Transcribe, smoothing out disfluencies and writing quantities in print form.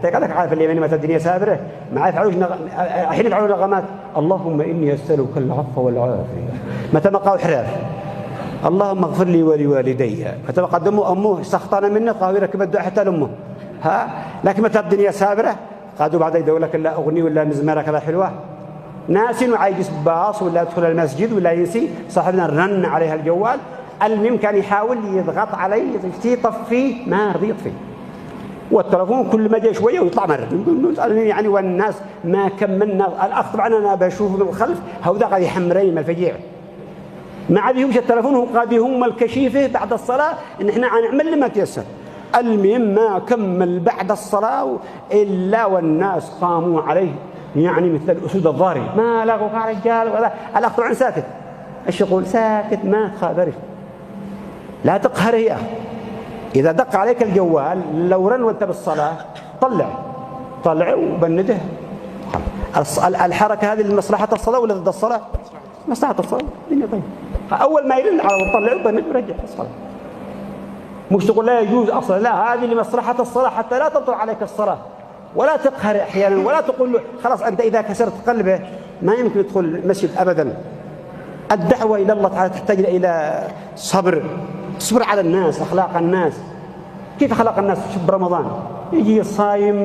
قال لك عارف اليمين متى الدنيا سابره ما يفعلوش حين يفعلون نغمات اللهم اني اسالك العفو والعافيه متى ما قالوا حراف اللهم اغفر لي ولوالدي متى ما قدموا امه استخطانا منه قالوا يركب الدعاء حتى لامه لكن متى الدنيا سابره قالوا بعد يدور لك لا اغني ولا مزمره كذا حلوه ناس وعايز باص ولا يدخل المسجد ولا ينسي صاحبنا رن عليها الجوال المهم كان يحاول يضغط عليه يطفيه ما رضي يطفيه والتلفون كل ما جاء شويه ويطلع مرة يعني والناس ما كملنا الاخ طبعا انا بشوف من الخلف هؤلاء قاعد يحمرين الفجيع ما عاد يمشي التلفون هو قاعد يهم الكشيفه بعد الصلاه ان احنا نعمل لما تيسر المهم ما كمل بعد الصلاه الا والناس قاموا عليه يعني مثل الاسود الضاري ما لقوا يا رجال ولا الاخ طبعا ساكت ايش يقول ساكت ما تخابرش لا تقهر يا اخي إذا دق عليك الجوال لو رن وانت بالصلاة طلع وبنده الحركة هذه لمصلحة الصلاة ولا ضد الصلاة؟ مصلحة الصلاة الدنيا طيب أول ما يرن على طلع وبند ورجع الصلاة مش تقول لا يجوز أصلا لا هذه لمصلحة الصلاة حتى لا تطلع عليك الصلاة ولا تقهر أحيانا ولا تقول له خلاص أنت إذا كسرت قلبه ما يمكن يدخل المسجد أبدا الدعوة إلى الله تعالى تحتاج إلى صبر على الناس أخلاق الناس كيف أخلاق الناس في رمضان يجي الصايم